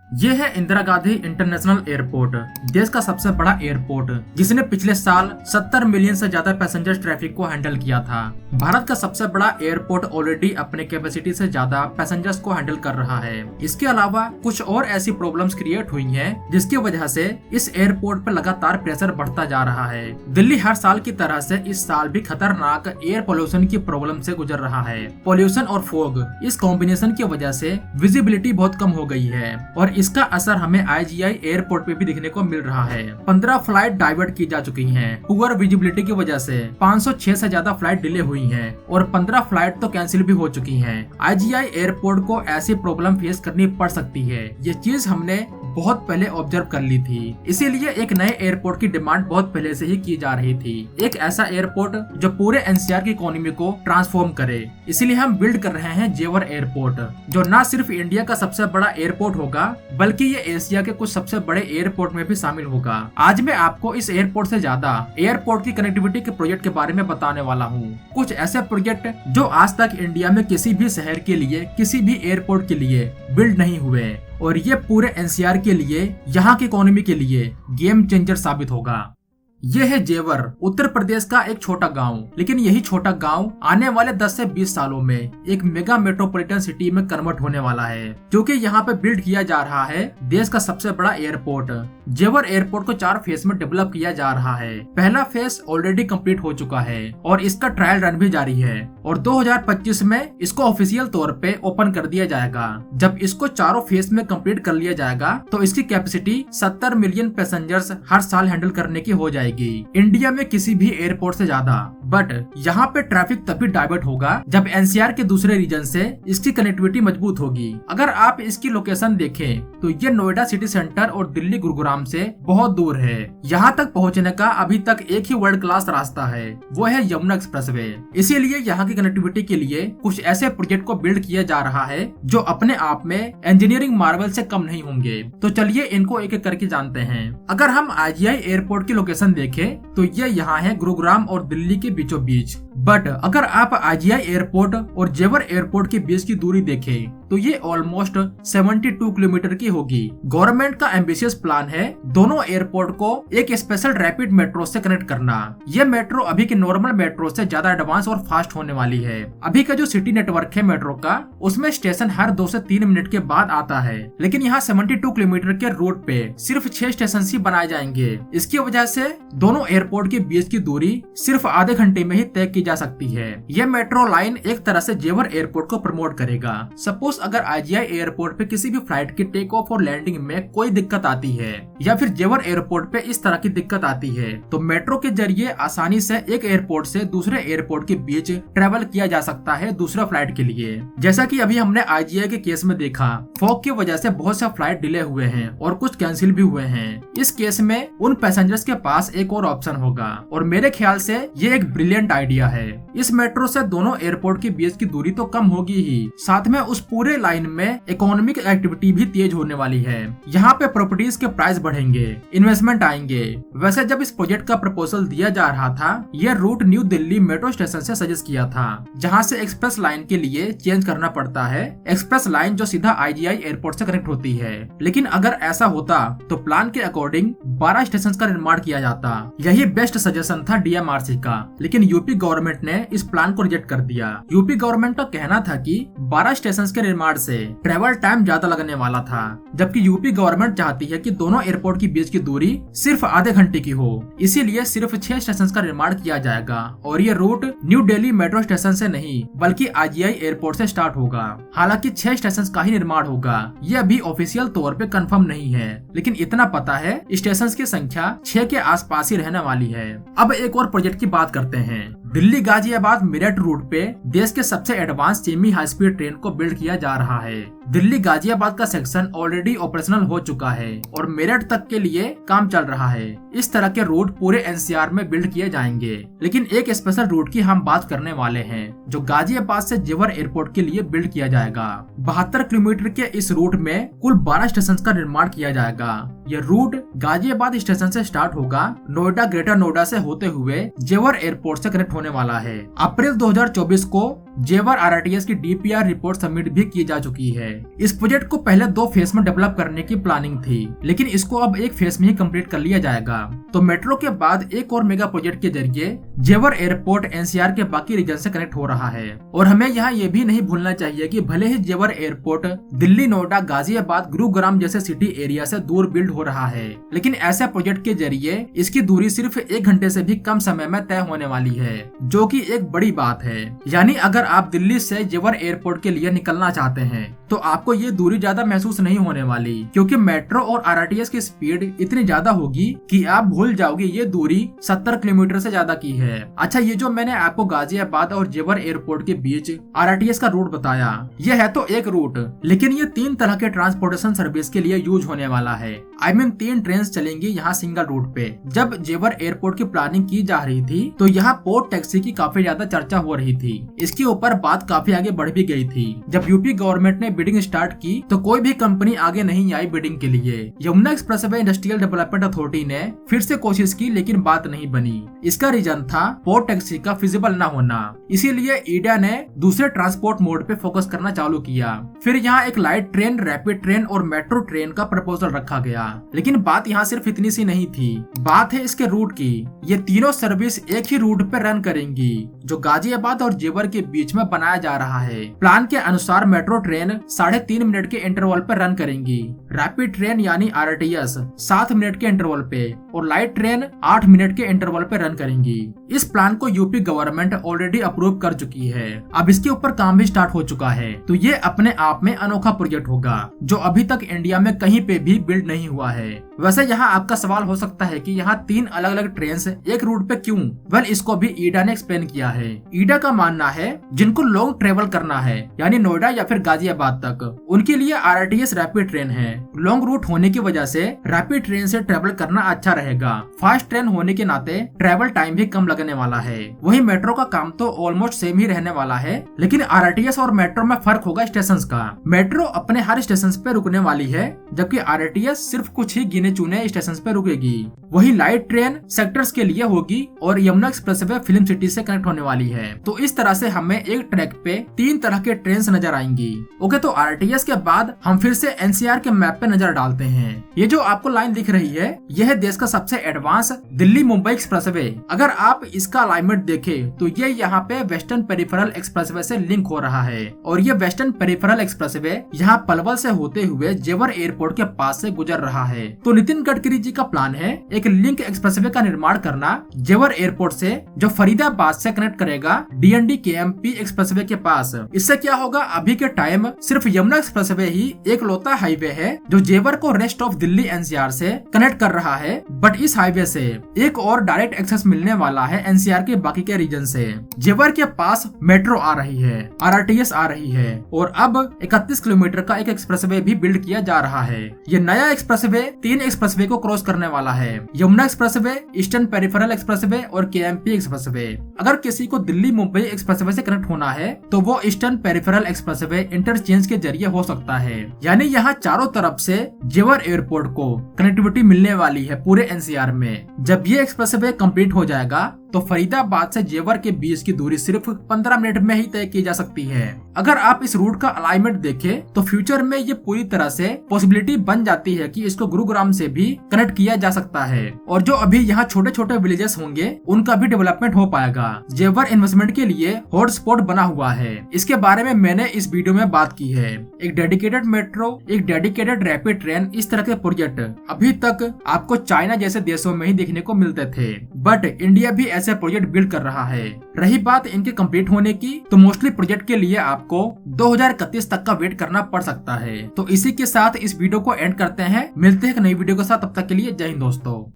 ये है Indira Gandhi international airport, देश का सबसे बड़ा एयरपोर्ट जिसने पिछले साल 70 मिलियन से ज्यादा पैसेंजर ट्रैफिक को हैंडल किया था। भारत का सबसे बड़ा एयरपोर्ट ऑलरेडी अपने कैपेसिटी से ज्यादा पैसेंजर्स को हैंडल कर रहा है। इसके अलावा कुछ और ऐसी प्रॉब्लम्स क्रिएट हुई हैं जिसकी वजह से इस एयरपोर्ट पर लगातार प्रेशर बढ़ता जा रहा है। दिल्ली हर साल की तरह से इस साल भी खतरनाक एयर पोल्यूशन की प्रॉब्लम से गुजर रहा है। पोल्यूशन और फॉग इस कॉम्बिनेशन की वजह से विजिबिलिटी बहुत कम हो गई है और इसका असर हमें आईजीआई एयरपोर्ट पे भी दिखने को मिल रहा है। 15 फ्लाइट डाइवर्ट की जा चुकी हैं। पुअर विजिबिलिटी की वजह से 506 से ज्यादा फ्लाइट डिले हुई हैं और 15 फ्लाइट तो कैंसिल भी हो चुकी हैं। आईजीआई एयरपोर्ट को ऐसी प्रॉब्लम फेस करनी पड़ सकती है। ये चीज हमने बहुत पहले ऑब्जर्व कर ली थी, इसीलिए एक नए एयरपोर्ट की डिमांड बहुत पहले से ही की जा रही थी। एक ऐसा एयरपोर्ट जो पूरे एनसीआर की इकोनॉमी को ट्रांसफॉर्म करे। इसीलिए हम बिल्ड कर रहे हैं जेवर एयरपोर्ट, जो न सिर्फ इंडिया का सबसे बड़ा एयरपोर्ट होगा बल्कि ये एशिया के कुछ सबसे बड़े एयरपोर्ट में भी शामिल होगा। आज मैं आपको इस एयरपोर्ट से ज्यादा एयरपोर्ट की कनेक्टिविटी के प्रोजेक्ट के बारे में बताने वाला हूँ। कुछ ऐसे प्रोजेक्ट जो आज तक इंडिया में किसी भी शहर के लिए, किसी भी एयरपोर्ट के लिए बिल्ड नहीं हुए और ये पूरे एनसीआर के लिए, यहाँ की इकोनॉमी के लिए गेम चेंजर साबित होगा। ये है जेवर, उत्तर प्रदेश का एक छोटा गांव, लेकिन यही छोटा गांव आने वाले 10 से 20 सालों में एक मेगा मेट्रोपॉलिटन सिटी में कन्वर्ट होने वाला है, क्योंकि यहाँ पे बिल्ड किया जा रहा है देश का सबसे बड़ा एयरपोर्ट। जेवर एयरपोर्ट को 4 फेज में डेवलप किया जा रहा है। पहला फेज ऑलरेडी कंप्लीट हो चुका है और इसका ट्रायल रन भी जारी है और 2025 में इसको ऑफिशियल तौर पे ओपन कर दिया जाएगा। जब इसको चारों फेज में कंप्लीट कर लिया जाएगा तो इसकी कैपेसिटी 70 मिलियन पैसेंजर्स हर साल हैंडल करने की हो जाएगी, इंडिया में किसी भी एयरपोर्ट से ज्यादा। बट यहाँ पे ट्रैफिक तभी डाइवर्ट होगा जब एनसीआर के दूसरे रीजन से इसकी कनेक्टिविटी मजबूत होगी। अगर आप इसकी लोकेशन देखें तो ये नोएडा सिटी सेंटर और दिल्ली गुरुग्राम से बहुत दूर है। यहाँ तक पहुँचने का अभी तक एक ही वर्ल्ड क्लास रास्ता है, वो है यमुना एक्सप्रेसवे। इसीलिए यहाँ की कनेक्टिविटी के लिए कुछ ऐसे प्रोजेक्ट को बिल्ड किया जा रहा है जो अपने आप में इंजीनियरिंग मार्वल से कम नहीं होंगे। तो चलिए इनको एक एक करके जानते हैं। अगर हम आईजीआई एयरपोर्ट की लोकेशन देखें तो ये यहाँ है गुरुग्राम और दिल्ली के बीचों बीच। बट अगर आप आईजीआई एयरपोर्ट और जेवर एयरपोर्ट के बीच की दूरी देखें तो ये ऑलमोस्ट 72 किलोमीटर की होगी। गवर्नमेंट का एम्बिशियस प्लान है दोनों एयरपोर्ट को एक स्पेशल रैपिड मेट्रो से कनेक्ट करना। ये मेट्रो अभी के नॉर्मल मेट्रो से ज्यादा एडवांस और फास्ट होने वाली है। अभी का जो सिटी नेटवर्क है मेट्रो का, उसमें स्टेशन हर 2 से 3 मिनट के बाद आता है, लेकिन यहाँ 72 किलोमीटर के रूट पे सिर्फ 6 स्टेशन ही बनाए जाएंगे। इसकी वजह से दोनों एयरपोर्ट के बीच की दूरी सिर्फ आधे घंटे में ही तय की जा सकती है। यह मेट्रो लाइन एक तरह से जेवर एयरपोर्ट को प्रमोट करेगा। सपोज अगर आईजीआई एयरपोर्ट पे किसी भी फ्लाइट की टेक ऑफ और लैंडिंग में कोई दिक्कत आती है या फिर जेवर एयरपोर्ट पे इस तरह की दिक्कत आती है तो मेट्रो के जरिए आसानी से एक एयरपोर्ट से दूसरे एयरपोर्ट के बीच ट्रेवल किया जा सकता है दूसरा फ्लाइट के लिए। जैसा कि अभी हमने आईजीआई के केस में देखा, फॉग की वजह से बहुत से फ्लाइट डिले हुए हैं और कुछ कैंसिल भी हुए हैं। इस केस में उन पैसेंजर्स के पास एक और ऑप्शन होगा और मेरे ख्याल से ये एक ब्रिलियंट आइडिया है। इस मेट्रो से दोनों एयरपोर्ट के बीच की दूरी तो कम होगी ही, साथ में उस पूरे लाइन में इकोनॉमिक एक्टिविटी भी तेज होने वाली है। यहाँ पे प्रॉपर्टीज के प्राइस बढ़ेंगे, इन्वेस्टमेंट आएंगे। वैसे जब इस प्रोजेक्ट का प्रपोजल दिया जा रहा था, यह route New Delhi metro station से सजेस्ट किया था, जहाँ से एक्सप्रेस लाइन के लिए चेंज करना पड़ता है, एक्सप्रेस लाइन जो सीधा आईजीआई एयरपोर्ट से कनेक्ट होती है। लेकिन अगर ऐसा होता तो प्लान के अकॉर्डिंग 12 स्टेशन का निर्माण किया जाता। यही बेस्ट सजेशन था डीएमआरसी का, लेकिन यूपी गवर्नमेंट ने इस प्लान को रिजेक्ट कर दिया। यूपी गवर्नमेंट का कहना था कि 12 स्टेशन के निर्माण से ट्रेवल टाइम ज्यादा लगने वाला था, जबकि यूपी गवर्नमेंट चाहती है कि दोनों एयरपोर्ट के बीच की दूरी सिर्फ आधे घंटे की हो। इसीलिए सिर्फ 6 स्टेशन का निर्माण किया जाएगा और ये route New Delhi metro station से नहीं बल्कि आईजीआई एयरपोर्ट से स्टार्ट होगा। हालांकि 6 स्टेशन का ही निर्माण होगा, ये अभी ऑफिशियल तौर पे कंफर्म नहीं है, लेकिन इतना पता है स्टेशन की संख्या 6 के आसपास ही रहने वाली है। अब एक और प्रोजेक्ट की बात करते हैं। दिल्ली गाजियाबाद मेरठ रूट पे देश के सबसे advance semi high speed train को बिल्ड किया जा रहा है। दिल्ली गाजियाबाद का सेक्शन ऑलरेडी ऑपरेशनल हो चुका है और मेरठ तक के लिए काम चल रहा है। इस तरह के रूट पूरे एनसीआर में बिल्ड किए जाएंगे, लेकिन एक स्पेशल रूट की हम बात करने वाले हैं जो गाजियाबाद से जेवर एयरपोर्ट के लिए बिल्ड किया जाएगा। 72 किलोमीटर के इस रूट में कुल 12 स्टेशन का निर्माण किया जाएगा। यह रूट गाजियाबाद स्टेशन से स्टार्ट होगा, नोएडा ग्रेटर नोएडा से होते हुए जेवर एयरपोर्ट से कनेक्ट होने वाला है। अप्रैल 2024 को जेवर आरआरटीएस की डीपीआर रिपोर्ट सबमिट भी की जा चुकी है। इस प्रोजेक्ट को पहले 2 फेज में डेवलप करने की प्लानिंग थी, लेकिन इसको अब एक फेज में ही कंप्लीट कर लिया जाएगा। तो मेट्रो के बाद एक और मेगा प्रोजेक्ट के जरिए जेवर एयरपोर्ट एनसीआर के बाकी रीजन से कनेक्ट हो रहा है। और हमें यहाँ ये भी नहीं भूलना चाहिए कि भले ही जेवर एयरपोर्ट दिल्ली, नोएडा, गाजियाबाद, गुरुग्राम जैसे सिटी एरिया से दूर बिल्ड हो रहा है, लेकिन ऐसे प्रोजेक्ट के जरिए इसकी दूरी सिर्फ 1 घंटे से भी कम समय में तय होने वाली है, जो कि एक बड़ी बात है। यानी अगर आप दिल्ली से जेवर एयरपोर्ट के लिए निकलना चाहते हैं तो आपको ये दूरी ज्यादा महसूस नहीं होने वाली, क्योंकि मेट्रो और आरआरटीएस की स्पीड इतनी ज्यादा होगी कि आप भूल जाओगे ये दूरी 70 किलोमीटर से ज्यादा की है। अच्छा, ये जो मैंने आपको गाजियाबाद और जेवर एयरपोर्ट के बीच आरआरटीएस का रूट बताया, ये है तो एक रूट, लेकिन ये 3 तरह के ट्रांसपोर्टेशन सर्विस के लिए यूज होने वाला है। I mean 3 ट्रेन चलेंगी यहाँ सिंगल रूट पे। जब जेवर एयरपोर्ट की प्लानिंग की जा रही थी तो यहाँ पोर्ट टैक्सी की काफी ज्यादा चर्चा हो रही थी। इसके ऊपर बात काफी आगे बढ़ भी गई थी। जब यूपी गवर्नमेंट ने बिडिंग स्टार्ट की तो कोई भी कंपनी आगे नहीं आई बिडिंग के लिए। Yamuna expressway industrial development authority ने फिर से कोशिश की, लेकिन बात नहीं बनी। इसका रीजन था पोर्ट टैक्सी का फिजिबल न होना। इसीलिए ईडा ने दूसरे ट्रांसपोर्ट मोड पे फोकस करना चालू किया। फिर यहाँ एक लाइट ट्रेन, रैपिड ट्रेन और मेट्रो ट्रेन का प्रपोजल रखा गया। लेकिन बात यहाँ सिर्फ इतनी सी नहीं थी, बात है इसके रूट की। ये तीनों सर्विस एक ही रूट पे रन करेंगी, जो गाजियाबाद और जेवर के बीच में बनाया जा रहा है। प्लान के अनुसार मेट्रो ट्रेन 3.5 मिनट के इंटरवल पर रन करेंगी, रैपिड ट्रेन यानी आरटीएस 7 मिनट के इंटरवल पे और लाइट ट्रेन 8 मिनट के इंटरवल पे रन करेंगी। इस प्लान को यूपी गवर्नमेंट ऑलरेडी अप्रूव कर चुकी है। अब इसके ऊपर काम भी स्टार्ट हो चुका है। तो ये अपने आप में अनोखा प्रोजेक्ट होगा, जो अभी तक इंडिया में कहीं पे भी बिल्ड नहीं हुआ है। वैसे यहाँ आपका सवाल हो सकता है कि यहाँ 3 अलग अलग ट्रेन एक रूट पे क्यों? वेल, इसको भी ईडा ने एक्सप्लेन किया है। ईडा का मानना है जिनको लॉन्ग ट्रेवल करना है, यानी नोएडा या फिर गाजियाबाद तक, उनके लिए आरटीएस रैपिड ट्रेन है। लॉन्ग रूट होने की वजह से रैपिड ट्रेन से ट्रेवल करना अच्छा रहेगा। फास्ट ट्रेन होने के नाते ट्रेवल टाइम भी कम लगने वाला है। वही मेट्रो का काम तो ऑलमोस्ट सेम ही रहने वाला है, लेकिन आरटीएस और मेट्रो में फर्क होगा स्टेशन का। मेट्रो अपने हर स्टेशन पे रुकने वाली है, जबकि आरटीएस सिर्फ कुछ ही गिने चुने स्टेशन पे रुकेगी। वही लाइट ट्रेन सेक्टर्स के लिए होगी और यमुना एक्सप्रेसवे फिल्म सिटी से कनेक्ट होने वाली है। तो इस तरह से हमें एक ट्रैक पे 3 तरह के ट्रेन नजर आएंगी। ओके, तो आरटीएस के बाद हम फिर से एनसीआर के मैप पे नजर डालते हैं। ये जो आपको लाइन दिख रही है, यह है देश का सबसे एडवांस दिल्ली मुंबई एक्सप्रेसवे। अगर आप इसका अलाइनमेंट देखें तो ये यहाँ पे वेस्टर्न पेरिफेरल एक्सप्रेसवे से लिंक हो रहा है, और ये वेस्टर्न पेरिफेरल एक्सप्रेसवे यहाँ पलवल से होते हुए जेवर एयरपोर्ट के पास से गुजर रहा है। तो नितिन गडकरी जी का प्लान है एक लिंक एक्सप्रेसवे का निर्माण करना जेवर एयरपोर्ट से, जो फरीदाबाद से कनेक्ट करेगा डीएनडी केएमपी एक्सप्रेसवे के पास। इससे क्या होगा, अभी के टाइम सिर्फ यमुना एक्सप्रेसवे ही एक लौता हाईवे है जो जेवर को रेस्ट ऑफ दिल्ली एनसीआर से कनेक्ट कर रहा है। बट इस हाईवे से एक और डायरेक्ट एक्सेस मिलने वाला है एनसीआर के बाकी के रीजन से। जेवर के पास मेट्रो आ रही है, आरटीएस आ रही है, और अब 31 किलोमीटर का एक एक्सप्रेसवे भी बिल्ड किया जा रहा है। ये नया एक्सप्रेसवे 3 एक्सप्रेसवे को क्रॉस करने वाला है, Yamuna expressway, eastern peripheral expressway और केएमपी एक्सप्रेसवे। अगर किसी को दिल्ली मुंबई एक्सप्रेसवे से कनेक्ट होना है तो वो ईस्टर्न पेरिफेरल एक्सप्रेसवे इंटरचेंज के जरिए हो सकता है। यानी यहाँ चारों तरफ से जेवर एयरपोर्ट को कनेक्टिविटी मिलने वाली है पूरे एनसीआर में। जब ये एक्सप्रेसवे कंप्लीट हो जाएगा तो फरीदाबाद से जेवर के बीच की दूरी सिर्फ 15 मिनट में ही तय की जा सकती है। अगर आप इस रूट का अलाइनमेंट देखें तो फ्यूचर में ये पूरी तरह से पॉसिबिलिटी बन जाती है कि इसको गुरुग्राम से भी कनेक्ट किया जा सकता है, और जो अभी यहाँ छोटे छोटे विलेजेस होंगे उनका भी डेवलपमेंट हो पाएगा। जेवर इन्वेस्टमेंट के लिए हॉटस्पॉट बना हुआ है। इसके बारे में मैंने इस वीडियो में बात की है। एक डेडिकेटेड मेट्रो, एक डेडिकेटेड रैपिड ट्रेन, इस तरह के प्रोजेक्ट अभी तक आपको चाइना जैसे देशों में ही देखने को मिलते थे, बट इंडिया भी ऐसे प्रोजेक्ट बिल्ड कर रहा है। रही बात इनके कंप्लीट होने की, तो मोस्टली प्रोजेक्ट के लिए आपको 2031 तक का वेट करना पड़ सकता है। तो इसी के साथ इस वीडियो को एंड करते हैं। मिलते हैं एक नई वीडियो के साथ, तब तक के लिए जय हिंद दोस्तों।